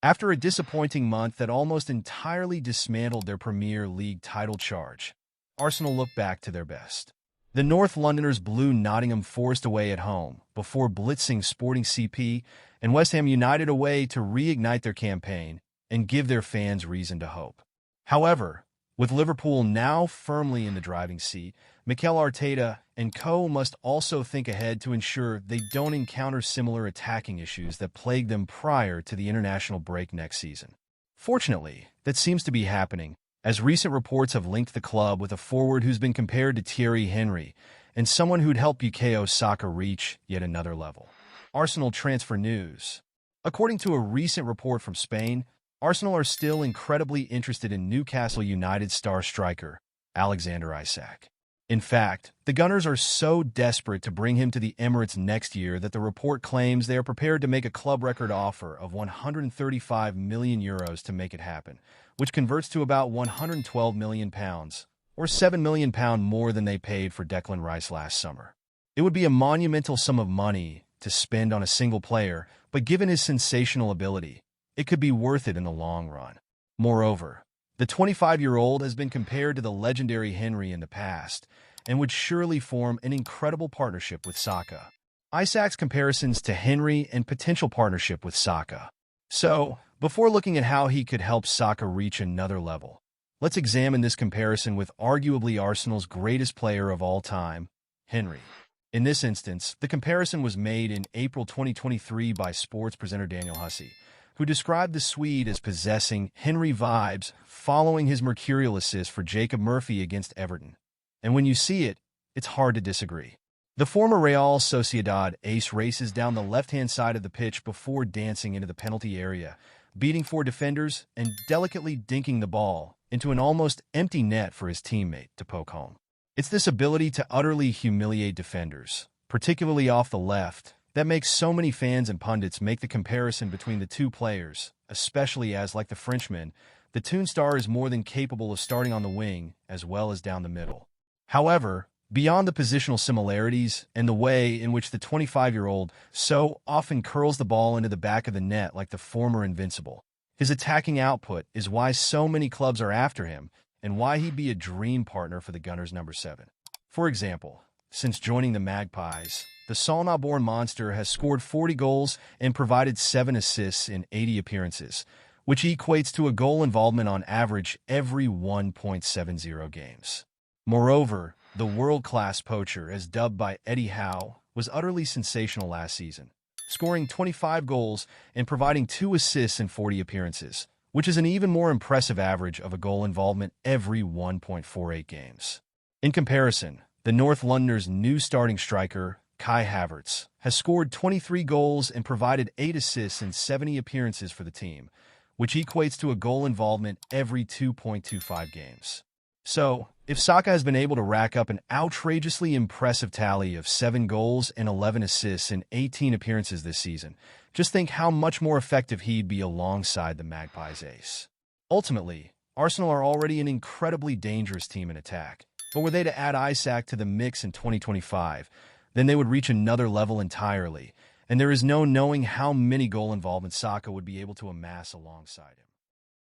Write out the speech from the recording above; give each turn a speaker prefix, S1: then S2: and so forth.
S1: After a disappointing month that almost entirely dismantled their Premier League title charge, Arsenal looked back to their best. The North Londoners blew Nottingham Forest away at home before blitzing Sporting CP and West Ham United away to reignite their campaign and give their fans reason to hope. However, with Liverpool now firmly in the driving seat, Mikel Arteta and co must also think ahead to ensure they don't encounter similar attacking issues that plagued them prior to the international break next season. Fortunately, that seems to be happening, as recent reports have linked the club with a forward who's been compared to Thierry Henry and someone who'd help Bukayo Saka reach yet another level. Arsenal transfer news. According to a recent report from Spain, Arsenal are still incredibly interested in Newcastle United star striker Alexander Isak. In fact, the Gunners are so desperate to bring him to the Emirates next year that the report claims they are prepared to make a club record offer of €135 million to make it happen, which converts to about £112 million, or £7 million more than they paid for Declan Rice last summer. It would be a monumental sum of money to spend on a single player, but given his sensational ability, it could be worth it in the long run. Moreover, the 25-year-old has been compared to the legendary Henry in the past and would surely form an incredible partnership with Saka. Isak's comparisons to Henry and potential partnership with Saka. So, before looking at how he could help Saka reach another level, let's examine this comparison with arguably Arsenal's greatest player of all time, Henry. In this instance, the comparison was made in April 2023 by sports presenter Daniel Hussey, who described the Swede as possessing Henry vibes following his mercurial assist for Jacob Murphy against Everton. And when you see it, it's hard to disagree. The former Real Sociedad ace races down the left-hand side of the pitch before dancing into the penalty area, beating four defenders and delicately dinking the ball into an almost empty net for his teammate to poke home. It's this ability to utterly humiliate defenders, particularly off the left, that makes so many fans and pundits make the comparison between the two players, especially as, like the Frenchman, the Toon Star is more than capable of starting on the wing as well as down the middle. However, beyond the positional similarities and the way in which the 25-year-old so often curls the ball into the back of the net like the former Invincible, his attacking output is why so many clubs are after him and why he'd be a dream partner for the Gunners' number 7. For example, since joining the Magpies, the Saulna-born monster has scored 40 goals and provided 7 assists in 80 appearances, which equates to a goal involvement on average every 1.70 games. Moreover, the world-class poacher, as dubbed by Eddie Howe, was utterly sensational last season, scoring 25 goals and providing 2 assists in 40 appearances, which is an even more impressive average of a goal involvement every 1.48 games. In comparison, the North Londoners' new starting striker, Kai Havertz, has scored 23 goals and provided 8 assists in 70 appearances for the team, which equates to a goal involvement every 2.25 games. So, if Saka has been able to rack up an outrageously impressive tally of 7 goals and 11 assists in 18 appearances this season, just think how much more effective he'd be alongside the Magpies ace. Ultimately, Arsenal are already an incredibly dangerous team in attack, but were they to add Isak to the mix in 2025, then they would reach another level entirely, and there is no knowing how many goal involvement Saka would be able to amass alongside him.